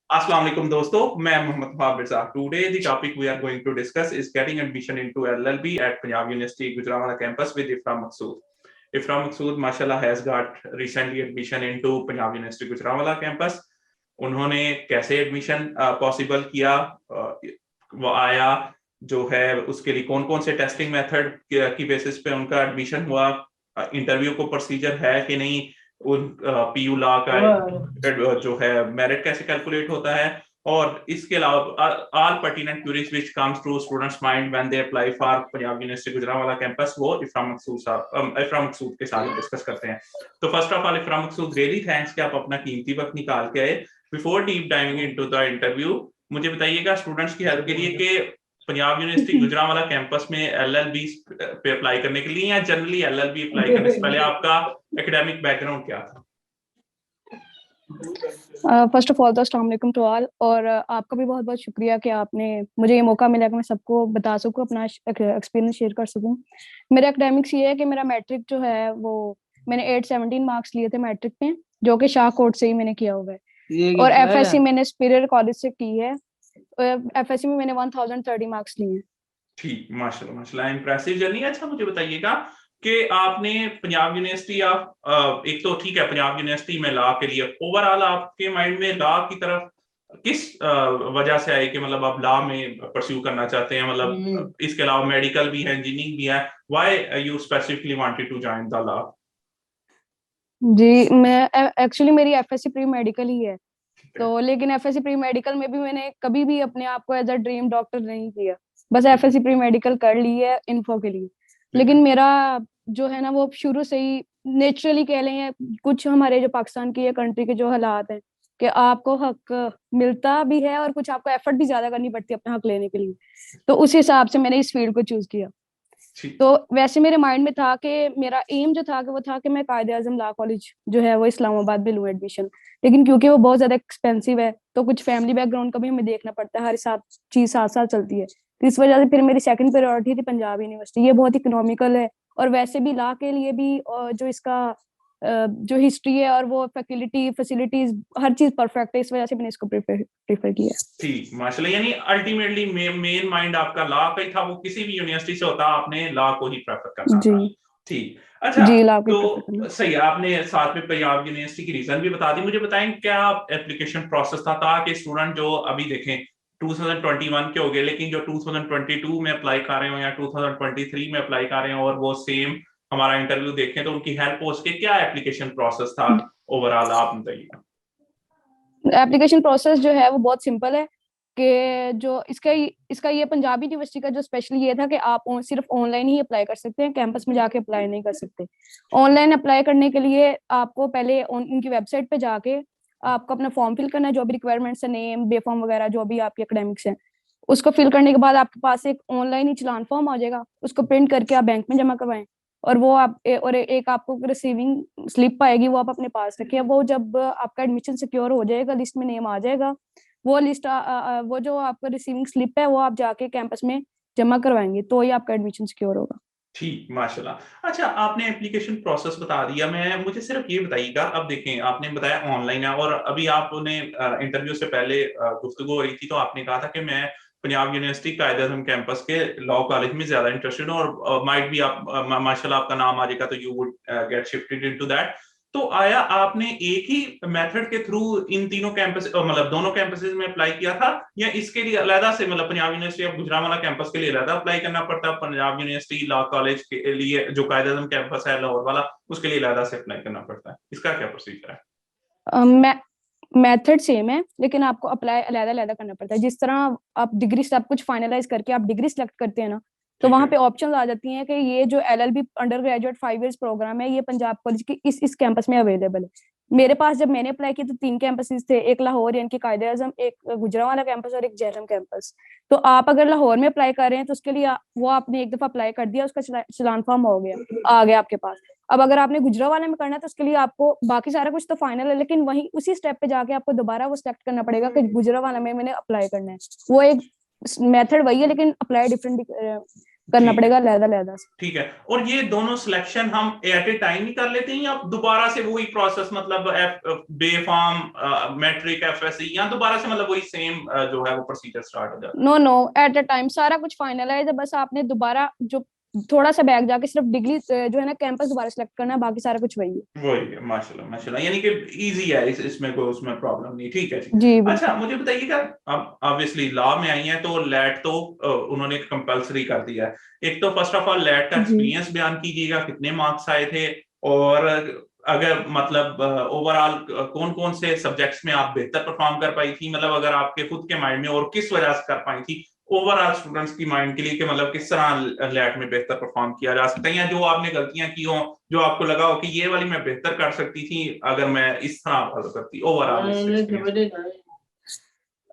Assalamu alaikum दोस्तों, मैं Mohammad Wahab Mirza. Today the topic we are going to discuss is getting admission into LLB at Punjab University Gujranwala campus with Ifram Maqsood. Ifram Maqsood mashallah has got recently admission into Punjab University Gujranwala campus. उन्होंने कैसे admission possible किया, वो आया जो है उसके लिए कौन कौन से टेस्टिंग मेथड की बेसिस पे उनका एडमिशन हुआ, इंटरव्यू को प्रोसीजर है कि नहीं, उन पीयू लॉ का जो है मेरिट कैसे कैलकुलेट होता है, और इसके अलावा all pertinent queries which comes to students mind when they apply for Punjab University Gujranwala campus, वो इफराम मकसूद के साथ डिस्कस करते हैं। तो first of all Ifram Maqsood, really thanks कि आप अपना कीमती वक्त निकाल के आए। Before deep diving into the interview, मुझे बताइएगा स्टूडेंट्स की हेल्प के लिए कि पंजाब यूनिवर्सिटी गुजरांवाला कैंपस में एलएलबी पे अप्लाई करने के लिए या जनरली एलएलबी अप्लाई करने से पहले आपका एकेडमिक बैकग्राउंड क्या था? फर्स्ट ऑफ ऑल तो अस्सलाम वालेकुम टू ऑल, और आपका भी बहुत बहुत शुक्रिया कि आपने मुझे ये मौका मिला कि मैं सबको बता सकूं, अपना एक्सपीरियंस शेयर कर सकूं। मेरा एकेडमिक्स ये है कि मेरा मैट्रिक जो है वो मैंने 817 मार्क्स लिए थे मैट्रिक में, जो कि शाह कोर्ट से ही मैंने किया हुआ है, और एफएससी मैंने सुपीरियर कॉलेज से की है। एफएससी में मैंने 1030 मार्क्स लिए हैं। ठीक, माशाल्लाह माशाल्लाह, इंप्रेसिव जर्नी। अच्छा, मुझे बताइएगा कि आपने पंजाब यूनिवर्सिटी एक तो ठीक है पंजाब यूनिवर्सिटी में लॉ के लिए, ओवरऑल आपके माइंड में लॉ की तरफ किस वजह से आई कि मतलब आप लॉ में परस्यू करना चाहते हैं, मतलब इसके अलावा मेडिकल भी है, इंजीनियरिंग भी है, why you specifically wanted to join the law? जी, मैं एक्चुअली मेरी एफएससी प्री मेडिकल ही है, तो लेकिन एफएससी प्री मेडिकल में भी मैंने कभी भी अपने आप को एज अ ड्रीम डॉक्टर नहीं किया, बस एफएससी प्री मेडिकल कर ली है इन्फो के लिए। लेकिन मेरा जो है ना वो शुरू से ही नेचुरली कह लें, कुछ हमारे जो पाकिस्तान की कंट्री के जो हालात हैं कि आपको हक मिलता भी है और कुछ आपको एफर्ट भी ज्यादा करनी पड़ती है अपना हक लेने के लिए, तो उस हिसाब से मैंने इस फील्ड को चूज किया। तो वैसे मेरे माइंड में था कि मेरा एम जो था कि वो था कि मैं कायदे आजम लॉ कॉलेज जो है वो इस्लामाबाद में लूँ एडमिशन, लेकिन क्योंकि वो बहुत ज्यादा एक्सपेंसिव है तो कुछ फैमिली बैकग्राउंड का भी हमें देखना पड़ता है, हर साथ चीज साथ साथ चलती है, तो इस वजह से फिर मेरी सेकंड प्रायोरिटी थी पंजाब यूनिवर्सिटी। ये बहुत इकोनॉमिकल है और वैसे भी लॉ के लिए भी जो इसका जो हिस्ट्री है और वो फैसिलिटीज हर चीज परफेक्ट है, इस वजह से मैंने इसको प्रेफर किया। ठीक, माशाल्लाह, यानी अल्टीमेटली मेन माइंड आपका लॉ का ही था, वो किसी भी यूनिवर्सिटी से होता आपने लॉ को ही प्रेफर करना था। ठीक, अच्छा जी, तो सही है, आपने साथ में पंजाब यूनिवर्सिटी की रीजन भी बता दी। मुझे बताएं क्या एप्लीकेशन प्रोसेस था ताकि स्टूडेंट जो अभी देखें 2021 के हो गए लेकिन जो 2022 में अप्लाई कर रहे हो या 2023 में अप्लाई कर रहे हो और वो सेम हमारा इंटरव्यू देखें, तो उनकी हेल्प हो सके, क्या एप्लीकेशन प्रोसेस था ओवरऑल, आप बताइए। एप्लीकेशन प्रोसेस जो है वो बहुत सिंपल है कि जो इसका ये पंजाब यूनिवर्सिटी का जो स्पेशल ये था कि आप सिर्फ ऑनलाइन ही अप्लाई कर सकते हैं, कैंपस में जाके अप्लाई नहीं कर सकते। ऑनलाइन अप्लाई करने के लिए आपको पहले उनकी वेबसाइट पे जाके आपको अपना फॉर्म फिल करना है, जो भी रिक्वायरमेंट्स है, नेम बे फॉर्म वगैरह जो भी आपके एकेडमिक्स हैं, उसको फिल करने के बाद आपके पास एक ऑनलाइन ही चलान फॉर्म आ जाएगा, उसको प्रिंट करके आप बैंक में जमा करवाएं, और वो आप और एक आपको रिसीविंग स्लिप आएगी, वो आप अपने पास रखिए। वो जब आपका एडमिशन सिक्योर हो जाएगा, लिस्ट में नेम आ जाएगा, वो लिस्ट वो जो आपका रिसीविंग स्लिप है वो आप जाके कैंपस में जमा करवाएंगे, तो ही आपका एडमिशन सिक्योर होगा। ठीक, माशाल्लाह। अच्छा, आपने एप्लीकेशन प्रोसेस बता दिया, मुझे सिर्फ ये बताइएगा, अब देखें आपने बताया ऑनलाइन है और अभी आपने इंटरव्यू से पहले गुफ्तगू हो रही थी तो आपने कहा था कि मैं पंजाब यूनिवर्सिटी कायदे आज़म कैंपस के लॉ कॉलेज में ज्यादा इंटरेस्टेड हूँ और माइट भी आप माशाल्लाह आपका नाम आ जाएगा तो you would get shifted into that. तो आया आपने एक ही मेथड के थ्रू इन तीनों कैंपस मतलब दोनों कैंपसेस में अप्लाई किया था या इसके लिए अलग से, मतलब Punjab university of Gujranwala campus के लिए अलग अप्लाई करना पड़ता है, पंजाब यूनिवर्सिटी लॉ कॉलेज के लिए जो कायदे आज़म कैंपस है लाहौर वाला उसके लिए अलग से अप्लाई करना पड़ता है, इसका क्या प्रोसीजर है? मेथड सेम है लेकिन आपको अप्लाई अलग करना पड़ता है। जिस तरह आप डिग्री सब कुछ फाइनलाइज करके आप डिग्री सिलेक्ट करते हैं ना, तो वहां पे ऑप्शंस आ जाती हैं कि ये जो LLB undergraduate 5 years program है ये पंजाब कॉलेज की इस कैंपस में अवेलेबल है। मेरे पास जब मैंने अप्लाई किया तो 3 कैंपसेस थे, एक लाहौर यानी कि कायदे आजम, एक गुजरांवाला कैंपस और एक जहलम कैंपस। तो आप अगर लाहौर में अप्लाई कर रहे हैं तो उसके लिए वो आपने एक दफा अप्लाई कर दिया, उसका चलान फॉर्म हो गया आ गया आपके पास। अब अगर आपने गुजरांवाला में करना है तो उसके लिए आपको बाकी सारा कुछ तो फाइनल है, लेकिन वहीं उसी स्टेप पे जाके आपको दोबारा वो सिलेक्ट करना पड़ेगा कि गुजरांवाला में मैंने अप्लाई करना है। वो एक मेथड वही है लेकिन अप्लाई डिफरेंट करना ठीक पड़ेगा अलग-अलग से। ठीक है। और ये दोनों सिलेक्शन हम एट ए टाइम ही कर लेते हैं या दोबारा से वही प्रोसेस, मतलब बे फॉर्म मैट्रिक एफएससी, या दोबारा से मतलब वही सेम जो है वो प्रोसीजर स्टार्ट हो जाता no no, at a time सारा कुछ फाइनलाइज है, बस आपने दोबारा जो थोड़ा सा बैक जाके सिर्फ डिग्री जो है ना कैंपस दोबारा सेलेक्ट करना है, बाकी सारा कुछ वही है। है? वही है, माशाल्लाह माशाल्लाह, यानी कि इजी है, इसमें कोई उसमें प्रॉब्लम नहीं। ठीक है जी। जी अच्छा, बिल्कुल। मुझे बताइएगा, अब ऑब्वियसली लॉ में आई हैं तो लैट तो उन्होंने कंपलसरी कर दिया है। एक तो फर्स्ट ऑफ ऑल लैट का जी एक्सपीरियंस बयान कीजिएगा, कितने मार्क्स आए थे, और अगर मतलब ओवरऑल कौन कौन से सब्जेक्ट्स में आप बेहतर परफॉर्म कर पाई थी, मतलब अगर आपके खुद के माइंड में, और किस वजह से कर पाई थी, ओवरऑल स्टूडेंट्स की माइंड के लिए, कि मतलब किस तरह लैट में बेहतर परफॉर्म किया जा सकता है, या जो आपने गलतियां की हो, जो आपको लगा हो कि ये वाली मैं बेहतर कर सकती थी अगर मैं इस तरह फॉलो करती, ओवरऑल इस एक्सपीरियंस।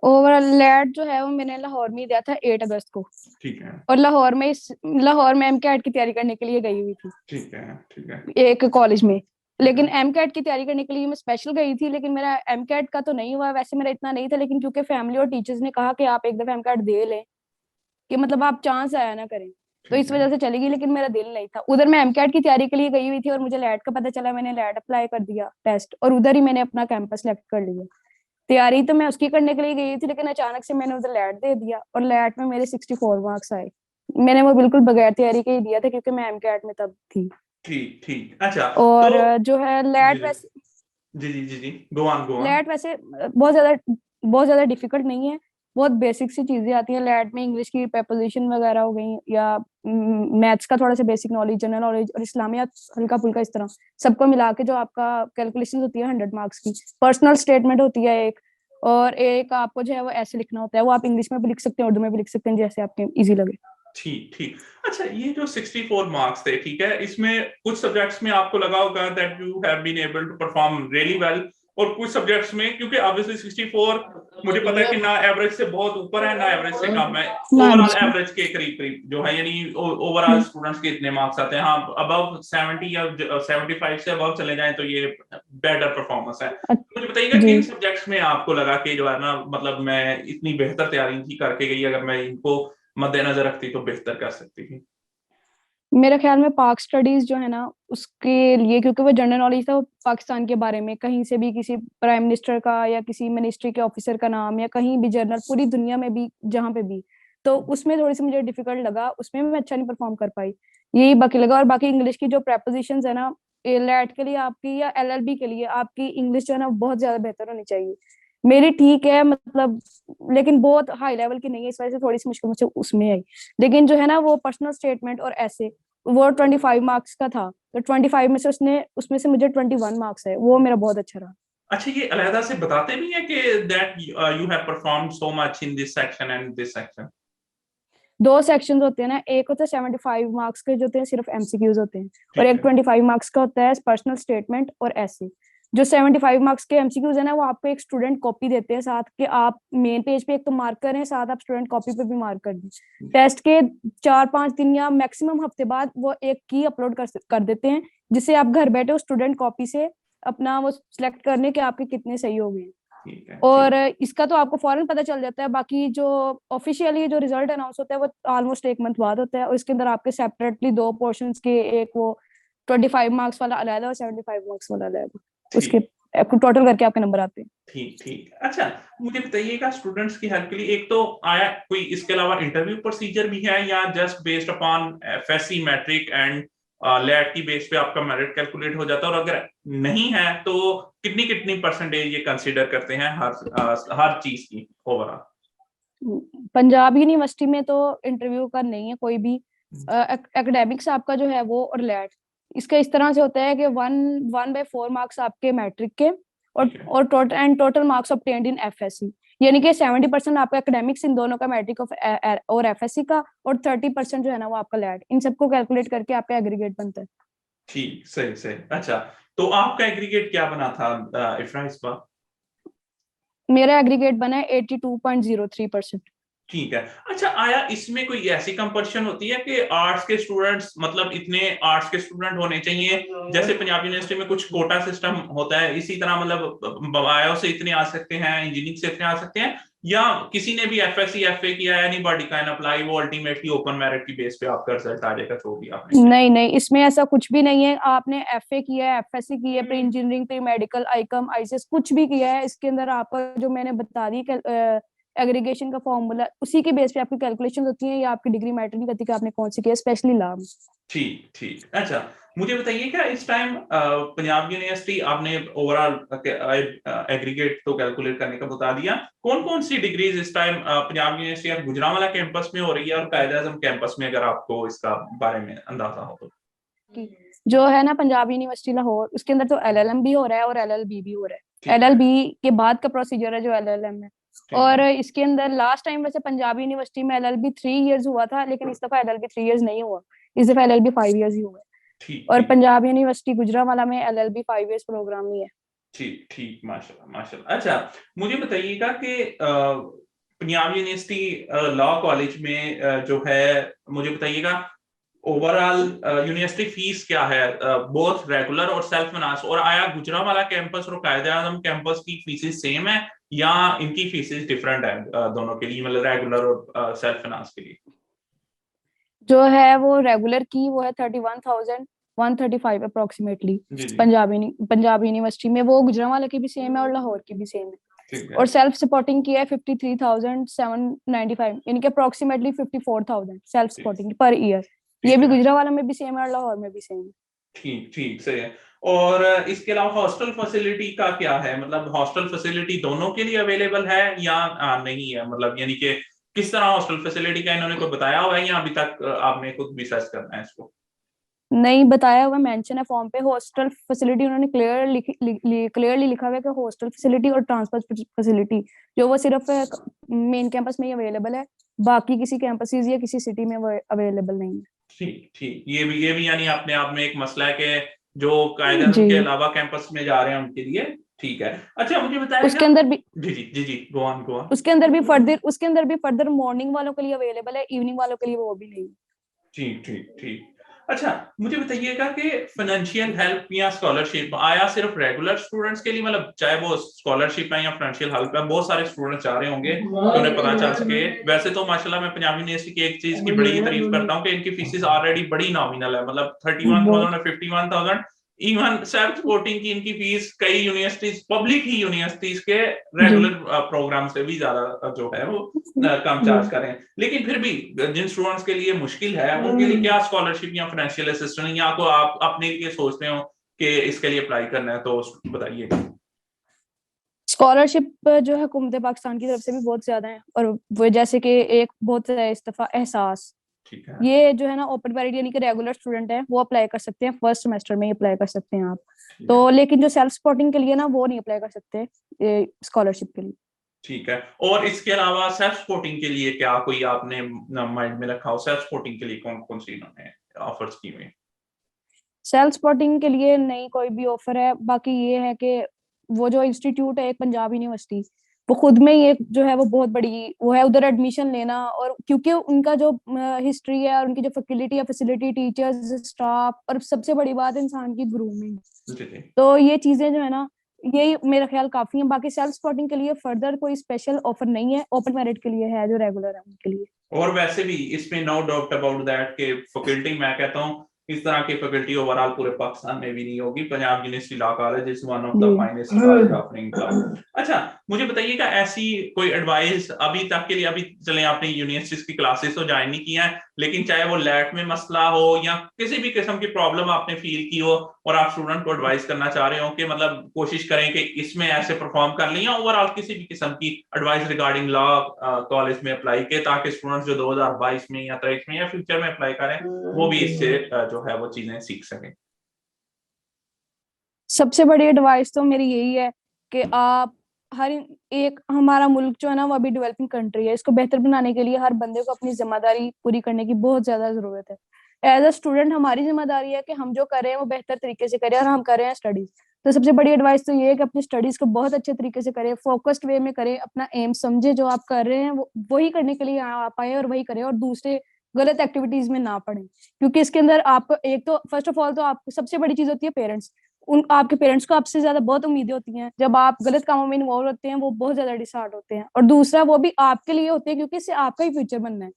ओवरऑल लैट जो है वो मैंने लाहौर में ही दिया था 8 अगस्त को। ठीक है और लाहौर में एमकेट की तैयारी करने के लिए गई हुई थी ठीक है ठीक है एक कॉलेज में। ठीक लेकिन है एमकेट की तैयारी करने के लिए मैं स्पेशल गई थी, लेकिन मेरा एमकेट का तो नहीं हुआ, वैसे मेरा इतना नहीं था, लेकिन क्योंकि फैमिली और टीचर्स ने कहा कि आप एक दफा एमकेट दे लें, कि मतलब आप चांस आया ना करें, तो ठीक इस है वजह से चली गई, लेकिन मेरा दिल नहीं था। उधर मैं एमकेट की तैयारी के लिए गई हुई थी और मुझे लैट का पता चला, मैंने लैट अप्लाई कर दिया टेस्ट, और उधर ही मैंने अपना कैंपस सेलेक्ट कर लिया। तैयारी तो मैं उसकी करने के लिए गई थी, लेकिन अचानक से मैंने उधर लैट दे दिया और लैट में मेरे 64 मार्क्स आए। मैंने वो बिल्कुल बगैर तैयारी के ही दिया था, क्योंकि मैं एमकेट में तब थी। ठीक ठीक। अच्छा, तो और जो है जी लैट जी वैसे जी जी जी जी, गो ऑन गो ऑन। लैट वैसे बहुत ज्यादा डिफिकल्ट नहीं है। बहुत बेसिक सी चीजें आती हैं लैट में, इंग्लिश की preposition वगैरह हो गई, या मैथ्स का थोड़ा सा बेसिक नॉलेज, जनरल नॉलेज, और इस्लामियात हल्का फुल्का, इस तरह सबको मिला के जो आपका कैलकुलेशन होती है 100 मार्क्स की। पर्सनल स्टेटमेंट होती है एक, और एक आपको जो है वो ऐसे लिखना होता है, वो आप इंग्लिश में भी लिख सकते हैं, उर्दू में भी लिख सकते हैं, जैसे आपके इजी लगे। ठीक ठीक। अच्छा, ये जो 64 मार्क्स थे, ठीक है, इसमें कुछ सब्जेक्ट्स में आपको लगा होगा that you have been able to perform really well, और कुछ सब्जेक्ट्स में, क्योंकि ऑब्वियसली 64 मुझे पता है कि ना एवरेज से बहुत ऊपर है ना एवरेज से कम है, ना ओवरऑल एवरेज एवरेज के करीब करीब जो है, यानी ओवरऑल में। स्टूडेंट्स के इतने मार्क्स आते हैं। हाँ, अबव 70 या 75 से अबव चले जाएं तो ये बेटर परफॉर्मेंस है। मुझे बताइएगा जी, किन सब्जेक्ट्स में आपको लगा कि जो है ना, मतलब मैं इतनी बेहतर तैयारी थी करके गई, अगर मैं इनको मद्देनजर रखती तो बेहतर कर सकती थी। मेरे ख्याल में पाक स्टडीज जो है ना, उसके लिए, क्योंकि वो जनरल नॉलेज था, वो पाकिस्तान के बारे में कहीं से भी किसी प्राइम मिनिस्टर का या किसी मिनिस्ट्री के ऑफिसर का नाम, या कहीं भी जनरल, पूरी दुनिया में भी जहाँ पे भी, तो उसमें थोड़ी सी मुझे डिफिकल्ट लगा, उसमें मैं अच्छा नहीं परफॉर्म कर पाई, यही बाकी लगा। और बाकी इंग्लिश की जो प्रेपोजिशंस है ना, लैट के लिए आपकी या एलएलबी के लिए आपकी इंग्लिश जो है ना बहुत ज्यादा बेहतर होनी चाहिए। मेरी ठीक है मतलब, लेकिन बहुत हाई लेवल की नहीं है, इस वजह से थोड़ी सी मुश्किल मुझे उसमें आई। लेकिन जो है ना वो पर्सनल स्टेटमेंट और ऐसे, वो 25 मार्क्स का था, तो 25 में से उसमें से मुझे 21 मार्क्स है, वो मेरा बहुत अच्छा रहा। अच्छा, ये अलहदा से बताते भी हैं कि that you have performed so much in this section and this section? दो सेक्शन होते हैं ना, एक होता है 75 मार्क्स के जो होते हैं सिर्फ एमसीक्यूज होते हैं, और ठीक एक है 25 मार्क्स का होता है पर्सनल स्टेटमेंट और ऐसे। जो 75 मार्क्स के एमसीक्यूज है ना, वो आपको एक स्टूडेंट कॉपी देते हैं साथ के, आप मेन पेज पे एक तो मार्क करें, साथ आप स्टूडेंट कॉपी पे भी मार्क कर दें। टेस्ट के 4-5 दिन या मैक्सिमम हफ्ते बाद वो एक की अपलोड कर देते हैं, जिससे आप घर बैठे उस स्टूडेंट कॉपी से अपना वो सिलेक्ट करने के आपके कितने सही हो गए। ठीक है और ठीक। इसका तो आपको फौरन पता चल जाता है, बाकी जो ऑफिशियली जो रिजल्ट अनाउंस होता है वो ऑलमोस्ट 1 मंथ बाद होता है, और इसके अंदर आपके सेपरेटली दो पोर्शंस के, एक वो 25 मार्क्स वाला अलग और 75 मार्क्स वाला अलग, उसके ठीक टोटल करके आपके नंबर आते हैं। ठीक ठीक। अच्छा, मुझे बताइएगा स्टूडेंट्स की हेल्प के लिए, एक तो आया कोई इसके अलावा इंटरव्यू प्रोसीजर भी है, या just based upon FSC matric and LAT की बेस पे आपका मेरिट कैलकुलेट हो जाता है, और अगर नहीं है तो कितनी कितनी परसेंटेज ये कंसीडर करते हैं हर चीज की ओवरऑल? पंजाब यूनिवर्सिटी में तो इंटरव्यू का नहीं है कोई भी, एकेडमिक्स आपका जो है वो, और लैट इसका इस तरह से होता है कि 1/4 मार्क्स आपके मैट्रिक के, ठीक है और टोटल मार्क्स ऑब्टेन्ड इन एफएससी, यानी कि 70% आपका एकेडमिक्स इन दोनों का, मैट्रिक और एफएससी का, और 30% जो है ना वो आपका लैट, इन सबको कैलकुलेट करके आपका एग्रीगेट बनता है। ठीक, सही सही। अच्छा, तो आपका एग्रीगेट क्या बना था इफरा इस बार? मेरा एग्रीगेट बना है 82.03%। ठीक है। अच्छा, आया इसमें कोई ऐसी कंपल्शन होती है कि आर्ट्स के स्टूडेंट्स, मतलब इतने आर्ट्स के स्टूडेंट होने चाहिए, जैसे पंजाब यूनिवर्सिटी में कुछ कोटा सिस्टम होता है, इसी तरह मतलब बायो से इतने आ सकते हैं, इंजीनियरिंग से इतने आ सकते हैं, या किसी ने भी एफएससी एफए किया है, एनीबॉडी कैन अप्लाई, वो अल्टीमेटली ओपन मेरिट की बेस पे आपका रिजल्ट आ जाएगा जो भी आपने किया? नहीं नहीं, इसमें ऐसा कुछ भी नहीं है। आपने एफए किया है, एफएससी की है, pre engineering, pre medical, ICom, ICS कुछ भी किया है, इसके अंदर आपका जो मैंने बता दी एग्रीगेशन का फॉर्मूला, उसी के बेस पे आपकी कैलकुलेशन होती है, या आपकी डिग्री मैटर नहीं करती कि आपने कौन सी किया, स्पेशली लॉ में। ठीक ठीक। अच्छा, मुझे बताइए क्या इस टाइम पंजाब यूनिवर्सिटी, आपने ओवरऑल एग्रीगेट तो कैलकुलेट करने का बता दिया, कौन कौन सी डिग्रीज इस टाइम पंजाब यूनिवर्सिटी या गुजरांवाला कैंपस में हो रही है, और कायदे आजम कैंपस में, अगर आपको इसका बारे में अंदाजा हो तो? कि जो है ना पंजाब यूनिवर्सिटी लाहौर, उसके अंदर तो एलएलएम भी हो रहा है और एलएलबी भी हो रहा है। ठीक है। एलएलबी के बाद का प्रोसीजर है जो एलएलएम है। ठीक और है। इसके अंदर लास्ट टाइम वैसे पंजाब यूनिवर्सिटी में एलएलबी 3 इयर्स हुआ था, लेकिन इस दफा एलएलबी 3 इयर्स नहीं हुआ, इस दफा एलएलबी 5 इयर्स ही हुआ है। ठीक और ठीक। पंजाब यूनिवर्सिटी गुजरांवाला में एलएलबी 5 इयर्स प्रोग्राम ही है। ठीक ठीक, माशाल्लाह माशाल्लाह। अच्छा, मुझे बताइएगा कि पंजाब यूनिवर्सिटी लॉ कॉलेज में जो है, मुझे बताइएगा ओवरऑल यूनिवर्सिटी फीस क्या है, बोथ रेगुलर और सेल्फ फाइनेंस, और आया गुजरांवाला कैंपस और कायदे आजम कैंपस की फीसेस सेम है, या इनकी फीसेस डिफरेंट है दोनों के लिए, मतलब रेगुलर और सेल्फ फाइनेंस के लिए? जो है वो रेगुलर की वो है 31,135 अप्रोक्सीमेटली। जी जी। पंजाब यूनिवर्सिटी में वो गुजरांवाला की भी सेम है और लाहौर की भी सेम है। ठीक है। और सेल्फ सपोर्टिंग की है 53,795, यानी कि अप्रोक्सीमेटली 54,000 सेल्फ ठीक सपोर्टिंग पर ईयर। ये ठीक भी है। गुजरांवाला में भी सेम है और लाहौर में भी सेम है। ठीक ठीक, सही है। और इसके अलावा हॉस्टल फैसिलिटी का क्या है, मतलब हॉस्टल फैसिलिटी दोनों के लिए अवेलेबल है या नहीं है, मतलब यानी कि किस तरह हॉस्टल फैसिलिटी का इन्होंने कोई बताया हुआ है, या अभी तक आपने खुद भी सर्च करना है इसको? नहीं बताया हुआ, मेंशन है फॉर्म पे हॉस्टल फैसिलिटी, उन्होंने क्लियरली लिखा हुआ है कि हॉस्टल फैसिलिटी और ट्रांसपोर्ट फैसिलिटी जो वो सिर्फ मेन कैंपस में ही अवेलेबल है, बाकी किसी कैंपसेस या किसी सिटी में वो अवेलेबल नहीं है। ठीक ठीक, ये भी यानी अपने आप में एक मसला है कि जो कायदे आज़म जी। के अलावा कैंपस में जा रहे हैं उनके लिए। ठीक है। अच्छा, मुझे उसके बताएगा। अंदर भी जी जी जी जी, गो ऑन गो ऑन। उसके अंदर भी फर्दर मॉर्निंग वालों के लिए अवेलेबल है, इवनिंग वालों के लिए वो भी नहीं है। ठीक ठीक ठीक। अच्छा, मुझे बताइएगा कि फाइनेंशियल हेल्प या स्कॉलरशिप आया सिर्फ रेगुलर स्टूडेंट्स के लिए, मतलब चाहे वो स्कॉलरशिप है या फाइनेंशियल हेल्प है, बहुत सारे स्टूडेंट्स चाह रहे होंगे कि उन्हें पता चल सके। वैसे तो माशाल्लाह मैं पंजाब यूनिवर्सिटी की एक चीज की बड़ी तारीफ करता हूँ कि इनकी फीसिस ऑलरेडी बड़ी नॉमिनल है, मतलब 31,000 और 51,000। इवन सेल्फ सपोर्टिंग की इनकी फीस कई यूनिवर्सिटीज, पब्लिक ही यूनिवर्सिटीज के जी रेगुलर प्रोग्राम से भी ज्यादा जो है वो कम जी। चार्ज करें। लेकिन फिर भी जिन स्टूडेंट्स के लिए मुश्किल है उनके लिए क्या स्कॉलरशिप या फाइनेंशियल असिस्टेंस, या तो आप अपने लिए सोचते हो कि इसके लिए अप्लाई करना है तो बताइए। स्कॉलरशिप जो है हुकूमत पाकिस्तान की तरफ से भी बहुत ज्यादा है, और वो जैसे कि एक बहुत है इस दफा एहसास, ठीक है। ये जो है ना ओपन मेरिट यानी कि रेगुलर स्टूडेंट है वो अप्लाई कर सकते हैं, फर्स्ट सेमेस्टर में ही अप्लाई कर सकते हैं आप। ठीक है। तो लेकिन जो सेल्फ सपोर्टिंग के लिए ना वो नहीं अप्लाई कर सकते स्कॉलरशिप के लिए। ठीक है। और इसके अलावा सेल्फ सपोर्टिंग के लिए क्या कोई आपने माइंड में रखा हो, सेल्फ सपोर्टिंग के लिए कौन कौन सी इन्होंने ऑफर्स की हुई? सेल्फ सपोर्टिंग के लिए नहीं कोई भी ऑफर है, बाकी ये है कि वो जो इंस्टीट्यूट है एक पंजाब यूनिवर्सिटी, वो खुद में ही एक जो है वो बहुत बड़ी वो है, उधर एडमिशन लेना, और क्योंकि उनका जो हिस्ट्री है और उनकी जो फैकल्टी है, फैसिलिटी, टीचर्स, स्टाफ, और सबसे बड़ी बात इंसान की ग्रूमिंग, जी जी। तो ये चीजें जो है ना, ये मेरा ख्याल काफी है। बाकी सेल्फ सपोर्टिंग के लिए फर्दर कोई स्पेशल ऑफर नहीं है, ओपन मेरिट के लिए है जो रेगुलर है उनके लिए। और वैसे भी इसमें नो डाउट अबाउट दैट के फैकल्टी, मैं कहता हूँ इस तरह की फैकल्टी ओवरऑल पूरे पाकिस्तान में भी नहीं होगी। Punjab university law college is one of the जी। Finest college offering law. अच्छा, मुझे बताइएगा ऐसी कोई एडवाइस अभी तक के लिए, अभी चले आपने यूनिवर्सिटीज की क्लासेस तो ज्वाइन नहीं किया है, लेकिन चाहे वो लैट में मसला हो या किसी भी किस्म की प्रॉब्लम आपने फील की हो और आप स्टूडेंट को एडवाइस करना चाह रहे हो कि मतलब कोशिश करें कि इसमें ऐसे परफॉर्म कर लें, या ओवरऑल किसी भी किस्म की एडवाइस रिगार्डिंग लॉ कॉलेज में अप्लाई के, ताकि स्टूडेंट्स जो 2022 में या 23 में या फ्यूचर में अप्लाई करें वो भी इससे जो है वो चीजें सीख सकें? सबसे बड़ी एडवाइस तो मेरी यही है कि आप एक हमारा मुल्क जो है ना वो अभी डेवलपिंग कंट्री है, इसको बेहतर बनाने के लिए हर बंदे को अपनी जिम्मेदारी पूरी करने की बहुत ज्यादा जरूरत है। एज अ स्टूडेंट हमारी जिम्मेदारी है कि हम जो कर रहे हैं वो बेहतर तरीके से करें, और हम कर रहे हैं स्टडीज। तो सबसे बड़ी एडवाइस तो ये है कि अपनी स्टडीज को बहुत अच्छे तरीके से करें, फोकस्ड वे में करें, अपना एम समझे जो आप कर रहे हैं वो वही करने के लिए आप आए और वही करें, और दूसरे गलत एक्टिविटीज में ना पड़े। क्योंकि इसके अंदर आपको एक तो फर्स्ट ऑफ ऑल तो आपको सबसे बड़ी चीज होती है पेरेंट्स। उन आपके पेरेंट्स को आपसे ज्यादा बहुत उम्मीदें होती हैं, जब आप गलत कामों में इन्वॉल्व होते हैं वो बहुत ज्यादा डिसहार्ट होते हैं, और दूसरा वो भी आपके लिए होते हैं क्योंकि इससे आपका ही फ्यूचर बनना है।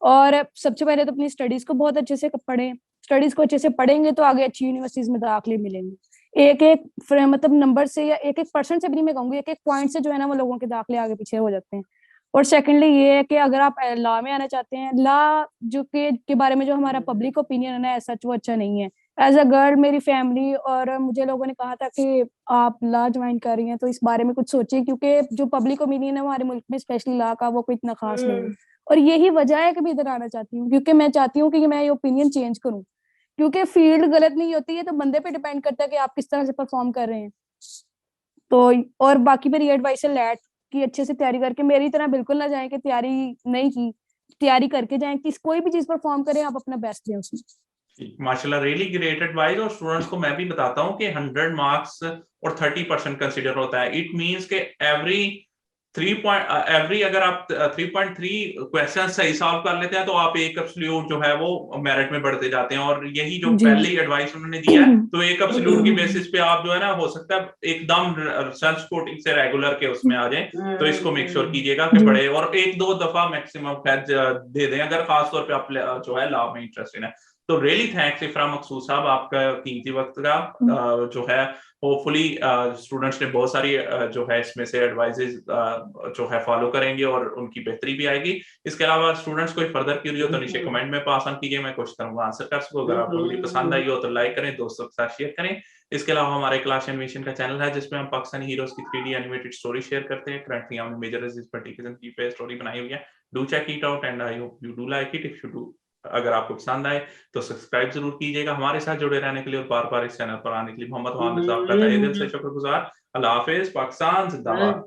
और सबसे पहले तो अपनी स्टडीज को बहुत अच्छे से पढ़ें। स्टडीज को अच्छे से पढ़ेंगे तो आगे अच्छी यूनिवर्सिटीज में दाखिले मिलेंगे। एक एक मतलब नंबर से या एक एक परसेंट से भी नहीं मैं कहूंगी, एक एक पॉइंट से जो है ना वो लोगों के दाखिले आगे पीछे हो जाते हैं। और सेकेंडली ये है कि अगर आप लॉ में आना चाहते हैं, लॉ जो के बारे में जो हमारा पब्लिक ओपिनियन है ना ऐसा वो अच्छा नहीं है। एज अ गर्ल मेरी फैमिली और मुझे लोगों ने कहा था कि आप लॉ ज्वाइन कर रही हैं तो इस बारे में कुछ सोचिए, क्योंकि जो पब्लिक ओपिनियन है हमारे मुल्क में स्पेशली लॉ का वो कोई इतना खास नहीं है। और यही वजह है कि मैं इधर आना चाहती हूँ, क्योंकि मैं चाहती हूँ कि मैं ये ओपिनियन चेंज करूँ। क्योंकि फील्ड गलत नहीं होती है, तो बंदे पे डिपेंड करता है कि आप किस तरह से परफॉर्म कर रहे हैं। तो और बाकी मेरी एडवाइस है लैट की अच्छे से तैयारी करके, मेरी तरह बिल्कुल ना जाए कि तैयारी नहीं की, तैयारी करके जाए, किस कोई भी चीज परफॉर्म करें आप अपना बेस्ट दें उसमें। माशाल्लाह, रियली ग्रेट एडवाइस। और स्टूडेंट्स को मैं भी बताता हूँ कि 100 मार्क्स और 30% कंसीडर होता है। इट मींस के एवरी अगर आप 3.3 क्वेश्चन सही सॉल्व कर लेते हैं तो आप एक एब्सोल्यूट जो है वो मेरिट में बढ़ते जाते हैं। और यही जो जी पहली एडवाइस उन्होंने दिया है, तो एक एब्सोल्यूट की बेसिस पे आप जो है ना हो सकता है एकदम सेल्फ सपोर्टिंग से रेगुलर के उसमें आ जाए। तो इसको मेक श्योर कीजिएगा कि जी बड़े, और एक दो दफा मैक्सिमम दे दें अगर खासतौर पे आप जो है लॉ में इंटरेस्टेड है। तो रियली थैंक्स इफरा मकसूद साहब, आपका कीमती वक्त का जो है होपफुली स्टूडेंट्स ने बहुत सारी जो है इसमें से एडवाइजेज जो है फॉलो करेंगे और उनकी बेहतरी भी आएगी। इसके अलावा स्टूडेंट्स कोई फर्दर क्यूरी हो तो नीचे कमेंट में पास ऑन कीजिए, मैं कोशिश करूंगा आंसर कर सकूं। अगर आपको वीडियो पसंद आई हो तो लाइक करें, दोस्तों के साथ शेयर करें। इसके अलावा हमारे क्लास एनिमेशन का चैनल है जिसमें हम पाकिस्तानी हीरोज की 3D एनिमेटेड स्टोरी शेयर करते हैं। करंटली हमने मेजर इस पर्टिकुलर की पे स्टोरी बनाई हुई है। Do check it out and I hope you do like it. If you do, अगर आपको पसंद आए तो सब्सक्राइब जरूर कीजिएगा हमारे साथ जुड़े रहने के लिए और बार बार इस चैनल पर आने के लिए मोहम्मद वान आपका तहे दिल से शुक्रगुजार। अल्लाह हाफिज, पाकिस्तान जिंदाबाद।